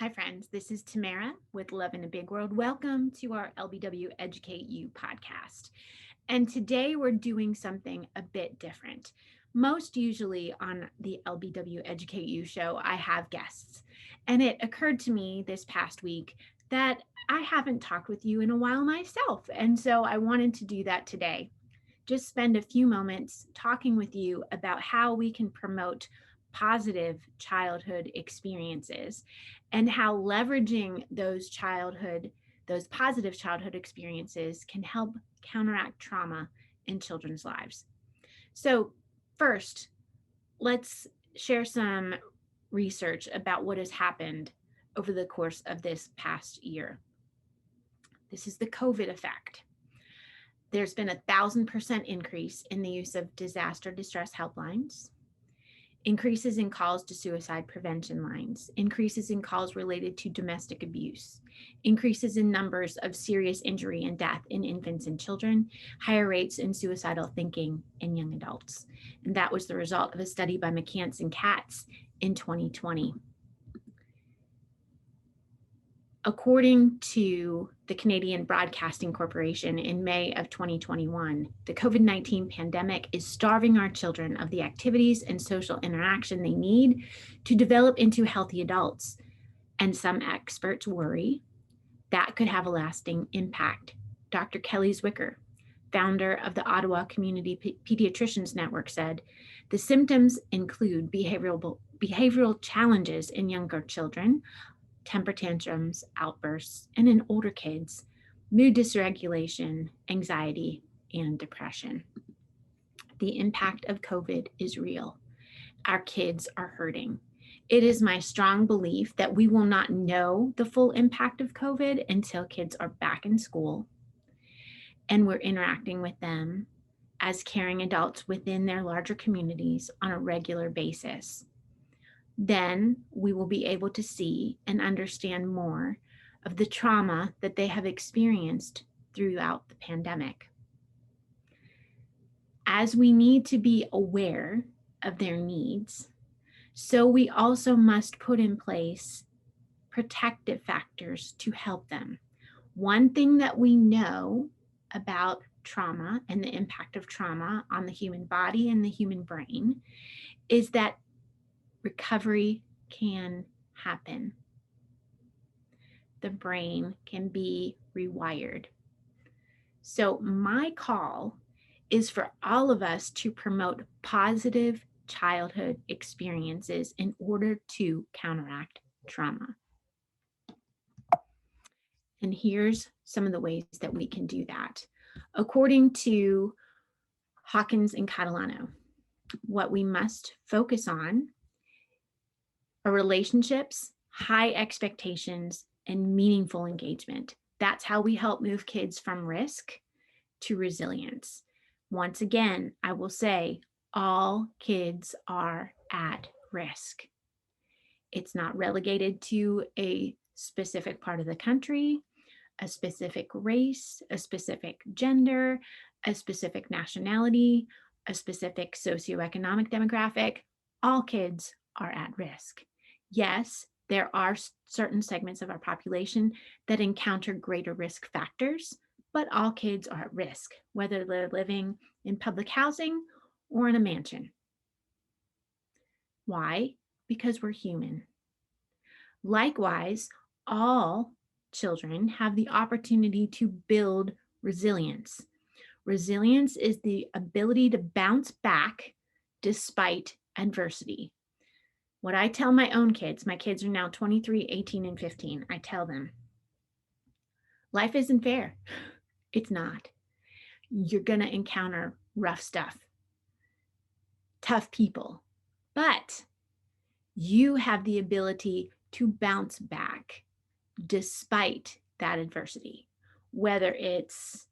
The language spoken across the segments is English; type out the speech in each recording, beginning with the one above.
Hi friends, this is Tamara with Love in a Big World. Welcome to our LBW Educate You podcast. And today we're doing something a bit different. Most usually on the LBW Educate You show, I have guests. And it occurred to me this past week that I haven't talked with you in a while myself. And so I wanted to do that today. Just spend a few moments talking with you about how we can promote positive childhood experiences and how leveraging those positive childhood experiences can help counteract trauma in children's lives. So first, let's share some research about what has happened over the course of this past year. This is the COVID effect. There's been 1,000% increase in the use of disaster distress helplines, increases in calls to suicide prevention lines, increases in calls related to domestic abuse, increases in numbers of serious injury and death in infants and children, higher rates in suicidal thinking in young adults. And that was the result of a study by McCants and Katz in 2020. According to the Canadian Broadcasting Corporation in May of 2021, the COVID-19 pandemic is starving our children of the activities and social interaction they need to develop into healthy adults. And some experts worry that could have a lasting impact. Dr. Kelly Zwicker, founder of the Ottawa Community Pediatricians Network, said, the symptoms include behavioral challenges in younger children, temper tantrums, outbursts, and in older kids, mood dysregulation, anxiety, and depression. The impact of COVID is real. Our kids are hurting. It is my strong belief that we will not know the full impact of COVID until kids are back in school and we're interacting with them as caring adults within their larger communities on a regular basis. Then we will be able to see and understand more of the trauma that they have experienced throughout the pandemic. As we need to be aware of their needs, so we also must put in place protective factors to help them. One thing that we know about trauma and the impact of trauma on the human body and the human brain is that recovery can happen. The brain can be rewired. So my call is for all of us to promote positive childhood experiences in order to counteract trauma. And here's some of the ways that we can do that. According to Hawkins and Catalano, what we must focus on are relationships, high expectations, and meaningful engagement. That's how we help move kids from risk to resilience. Once again, I will say all kids are at risk. It's not relegated to a specific part of the country, a specific race, a specific gender, a specific nationality, a specific socioeconomic demographic. All kids are at risk. Yes, there are certain segments of our population that encounter greater risk factors, but all kids are at risk, whether they're living in public housing or in a mansion. Why? Because we're human. Likewise, all children have the opportunity to build resilience. Resilience is the ability to bounce back despite adversity. What I tell my own kids, my kids are now 23, 18, and 15, I tell them, life isn't fair. It's not. You're going to encounter rough stuff, tough people, but you have the ability to bounce back despite that adversity, whether it's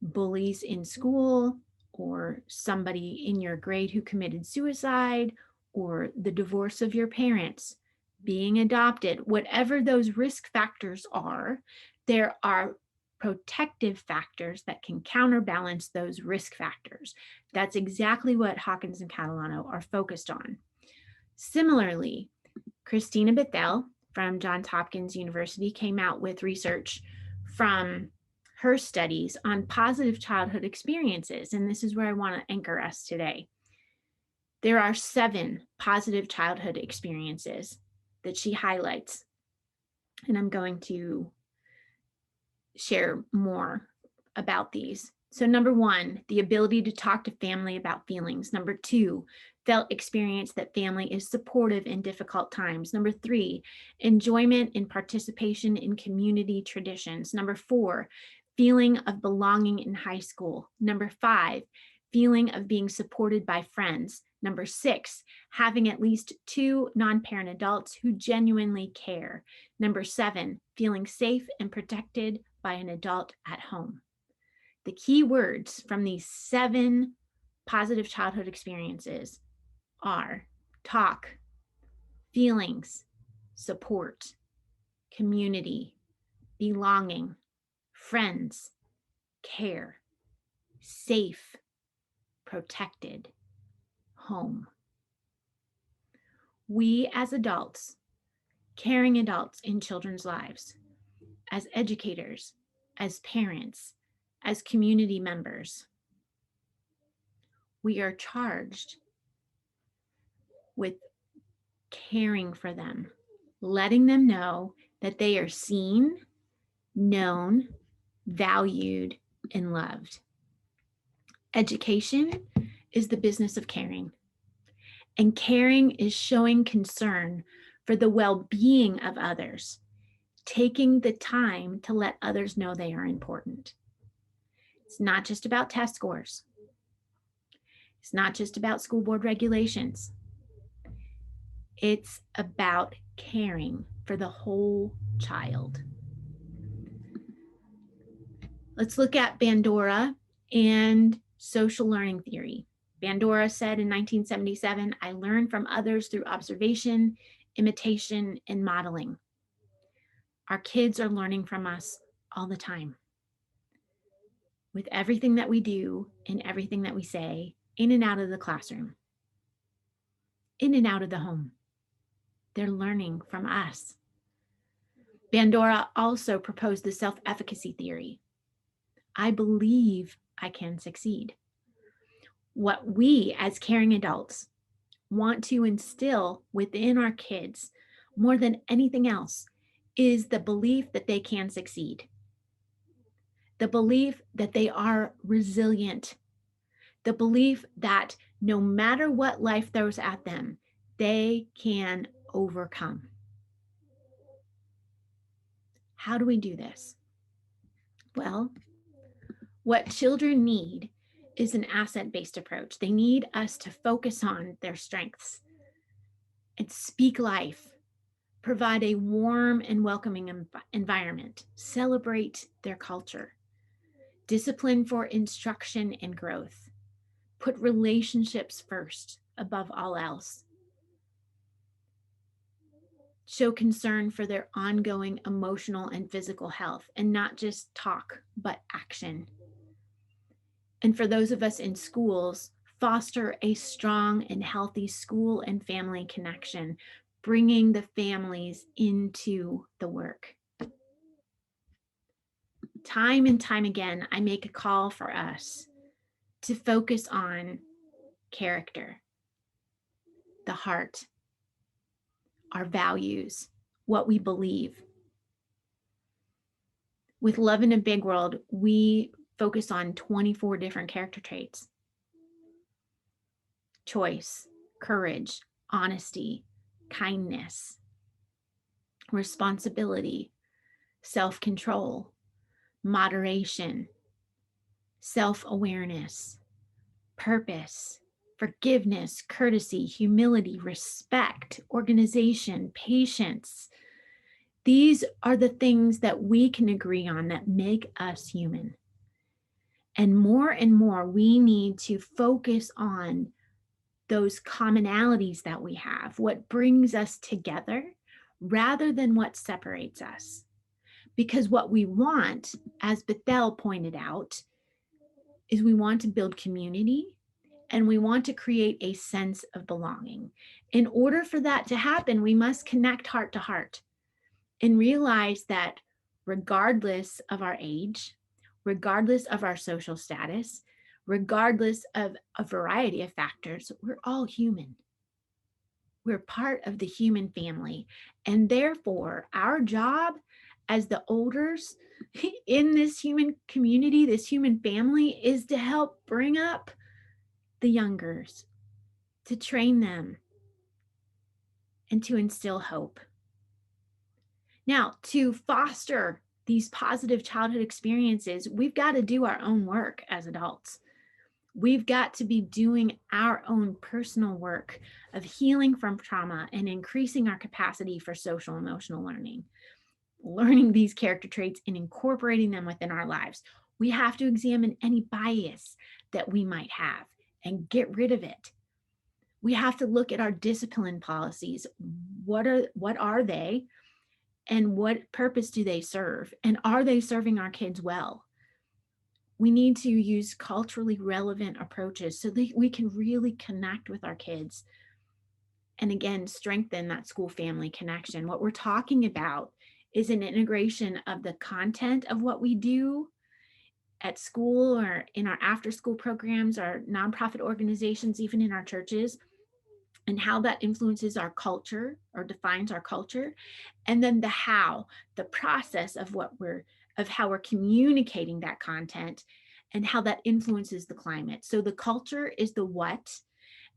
bullies in school or somebody in your grade who committed suicide or the divorce of your parents, being adopted, whatever those risk factors are, there are protective factors that can counterbalance those risk factors. That's exactly what Hawkins and Catalano are focused on. Similarly, Christina Bethel, from Johns Hopkins University came out with research from her studies on positive childhood experiences. And this is where I want to anchor us today. There are 7 positive childhood experiences that she highlights. And I'm going to share more about these. So number 1, the ability to talk to family about feelings. Number 2, felt experience that family is supportive in difficult times. Number 3, enjoyment and participation in community traditions. Number 4, feeling of belonging in high school. Number 5, feeling of being supported by friends. Number 6, having at least 2 non-parent adults who genuinely care. Number 7, feeling safe and protected by an adult at home. The key words from these 7 positive childhood experiences are talk, feelings, support, community, belonging, friends, care, safe, protected, home. We as adults, caring adults in children's lives, as educators, as parents, as community members, we are charged with caring for them, letting them know that they are seen, known, valued, and loved. Education is the business of caring, and caring is showing concern for the well-being of others, taking the time to let others know they are important. It's not just about test scores. It's not just about school board regulations. It's about caring for the whole child. Let's look at Bandura and social learning theory. Bandura said in 1977, "I learn from others through observation, imitation, and modeling." Our kids are learning from us all the time. With everything that we do and everything that we say, in and out of the classroom, in and out of the home. They're learning from us. Bandura also proposed the self-efficacy theory. I believe I can succeed. What we as caring adults want to instill within our kids more than anything else is the belief that they can succeed. The belief that they are resilient. The belief that no matter what life throws at them, they can overcome. How do we do this? Well, what children need is an asset-based approach. They need us to focus on their strengths and speak life, provide a warm and welcoming environment, celebrate their culture, discipline for instruction and growth, put relationships first above all else, show concern for their ongoing emotional and physical health, and not just talk, but action. And for those of us in schools, foster a strong and healthy school and family connection, bringing the families into the work. Time and time again, I make a call for us to focus on character, the heart, our values, what we believe. With Love in a Big World, we focus on 24 different character traits: choice, courage, honesty, kindness, responsibility, self-control, moderation, self-awareness, purpose, forgiveness, courtesy, humility, respect, organization, patience. These are the things that we can agree on that make us human. And more, we need to focus on those commonalities that we have, what brings us together, rather than what separates us. Because what we want, as Bethel pointed out, is we want to build community and we want to create a sense of belonging. In order for that to happen, we must connect heart to heart. and realize that regardless of our age, regardless of our social status, regardless of a variety of factors, we're all human. We're part of the human family. And therefore, our job as the elders in this human community, this human family, is to help bring up the youngers, to train them, and to instill hope. Now, to foster these positive childhood experiences, we've got to do our own work as adults. We've got to be doing our own personal work of healing from trauma and increasing our capacity for social emotional learning, learning these character traits and incorporating them within our lives. We have to examine any bias that we might have and get rid of it. We have to look at our discipline policies. What are they? And what purpose do they serve? And are they serving our kids well? We need to use culturally relevant approaches so that we can really connect with our kids and, again, strengthen that school family connection. What we're talking about is an integration of the content of what we do at school or in our after school programs, our nonprofit organizations, even in our churches, and how that influences our culture or defines our culture. And then the how, the process of how we're communicating that content and how that influences the climate. So the culture is the what,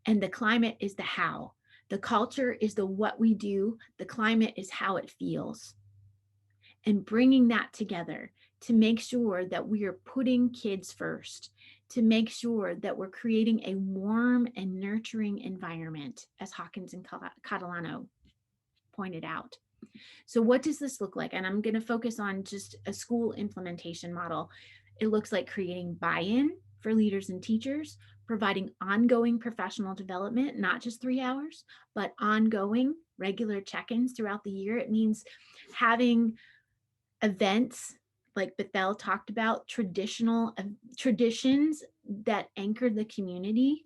and the climate is the how. The culture is the what we do, the climate is how it feels. And bringing that together to make sure that we are putting kids first, to make sure that we're creating a warm and nurturing environment, as Hawkins and Catalano pointed out. So what does this look like? And I'm going to focus on just a school implementation model. It looks like creating buy-in for leaders and teachers, providing ongoing professional development, not just 3 hours, but ongoing regular check-ins throughout the year. It means having events like Bethel talked about, traditions that anchor the community,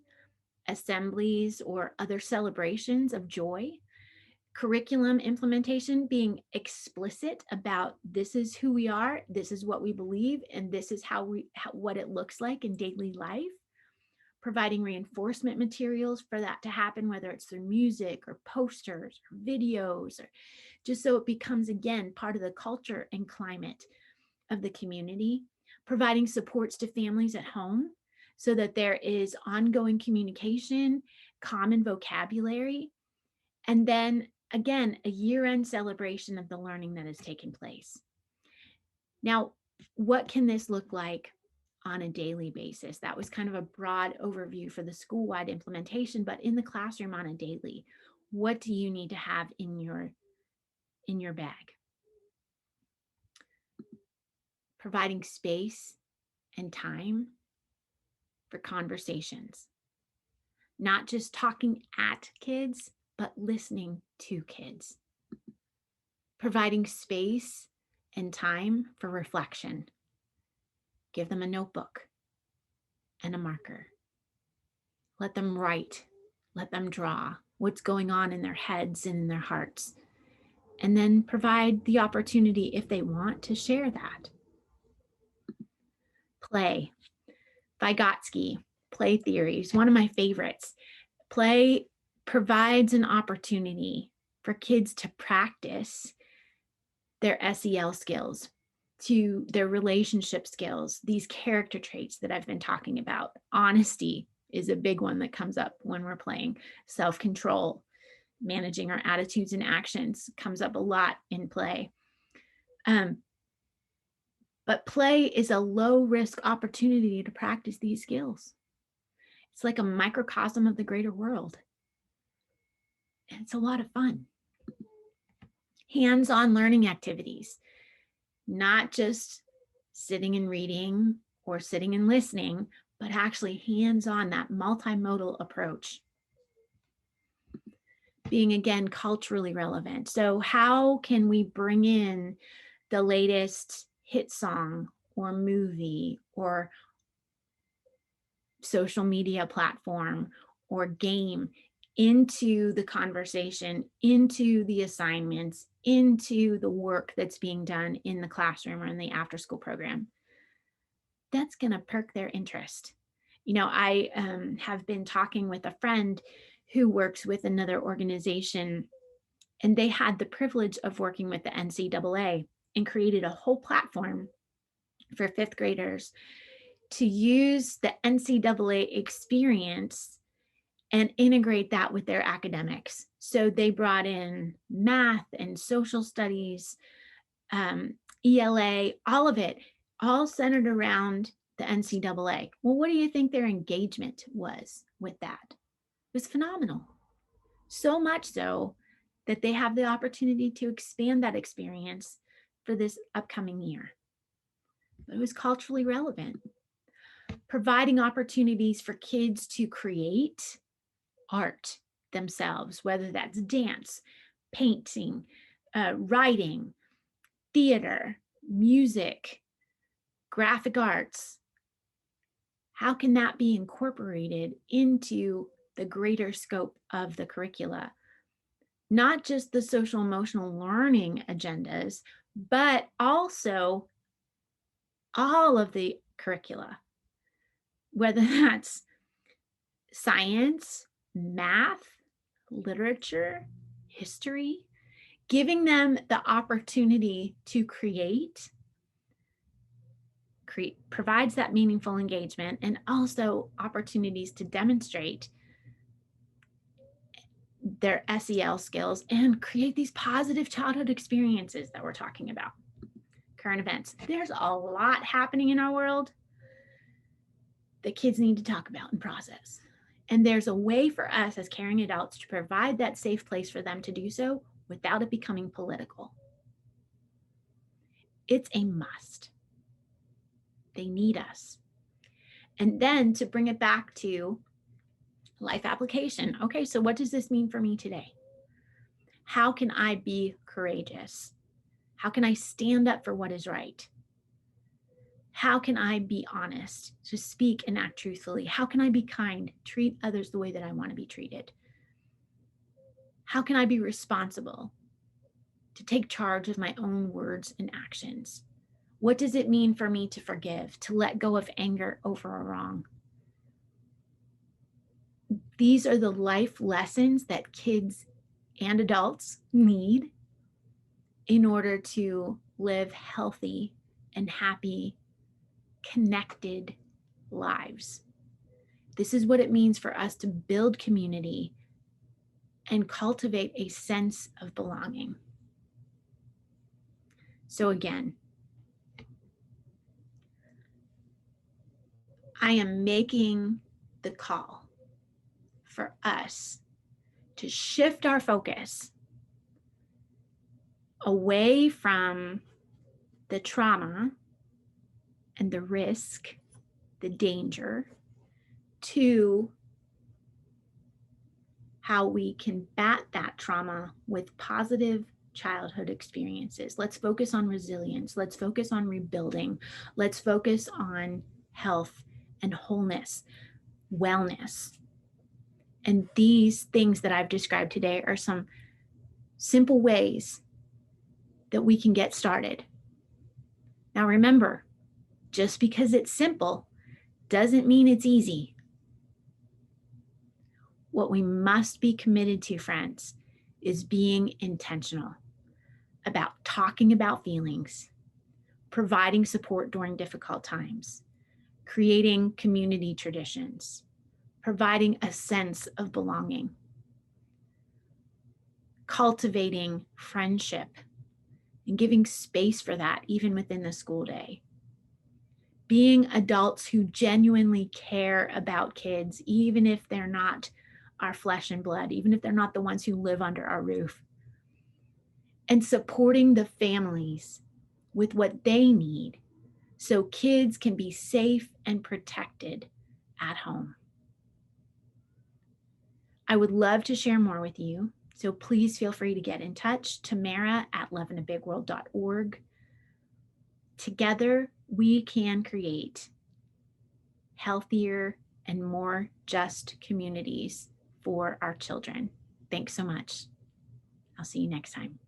assemblies or other celebrations of joy. Curriculum implementation, being explicit about this is who we are, this is what we believe, and this is what it looks like in daily life. Providing reinforcement materials for that to happen, whether it's through music or posters or videos, or just so it becomes, again, part of the culture and climate of the community. Providing supports to families at home so that there is ongoing communication, common vocabulary, and then, again, a year-end celebration of the learning that has taken place. Now, what can this look like on a daily basis? That was kind of a broad overview for the school-wide implementation, but in the classroom on a daily, what do you need to have in your bag? Providing space and time for conversations, not just talking at kids, but listening to kids. Providing space and time for reflection. Give them a notebook and a marker. Let them write, let them draw what's going on in their heads and in their hearts. And then provide the opportunity, if they want, to share that. Play. Vygotsky, play theory is one of my favorites. Play provides an opportunity for kids to practice their SEL skills, to their relationship skills, these character traits that I've been talking about. Honesty is a big one that comes up when we're playing. Self-control, managing our attitudes and actions comes up a lot in play. But play is a low-risk opportunity to practice these skills. It's like a microcosm of the greater world. And it's a lot of fun. Hands-on learning activities, not just sitting and reading or sitting and listening, but actually hands-on, that multimodal approach. Being, again, culturally relevant. So how can we bring in the latest hit song or movie or social media platform or game into the conversation, into the assignments, into the work that's being done in the classroom or in the after school program, that's going to perk their interest. I have been talking with a friend who works with another organization, and they had the privilege of working with the NCAA and created a whole platform for fifth graders to use the NCAA experience and integrate that with their academics. So they brought in math and social studies, ELA, all of it, all centered around the NCAA. Well, what do you think their engagement was with that? It was phenomenal. So much so that they have the opportunity to expand that experience for this upcoming year. It was culturally relevant, providing opportunities for kids to create art themselves, whether that's dance, painting, writing, theater, music, graphic arts. How can that be incorporated into the greater scope of the curricula? Not just the social emotional learning agendas, but also all of the curricula, whether that's science, math, literature, history, giving them the opportunity to create provides that meaningful engagement and also opportunities to demonstrate their SEL skills and create these positive childhood experiences that we're talking about. Current events. There's a lot happening in our world that kids need to talk about and process. And there's a way for us as caring adults to provide that safe place for them to do so without it becoming political. It's a must. They need us. And then to bring it back to life application. Okay, so what does this mean for me today? How can I be courageous? How can I stand up for what is right? How can I be honest, to speak and act truthfully? How can I be kind, treat others the way that I want to be treated? How can I be responsible, to take charge of my own words and actions? What does it mean for me to forgive, to let go of anger over a wrong? These are the life lessons that kids and adults need in order to live healthy and happy, connected lives. This is what it means for us to build community and cultivate a sense of belonging. So again, I am making the call for us to shift our focus away from the trauma and the risk, the danger, to how we combat that trauma with positive childhood experiences. Let's focus on resilience. Let's focus on rebuilding. Let's focus on health and wholeness, wellness. And these things that I've described today are some simple ways that we can get started. Now remember, just because it's simple doesn't mean it's easy. What we must be committed to, friends, is being intentional about talking about feelings, providing support during difficult times, creating community traditions, providing a sense of belonging, cultivating friendship, and giving space for that even within the school day. Being adults who genuinely care about kids, even if they're not our flesh and blood, even if they're not the ones who live under our roof. And supporting the families with what they need so kids can be safe and protected at home. I would love to share more with you, so please feel free to get in touch. Tamara at loveinaBigWorld.org. Together, we can create healthier and more just communities for our children. Thanks so much. I'll see you next time.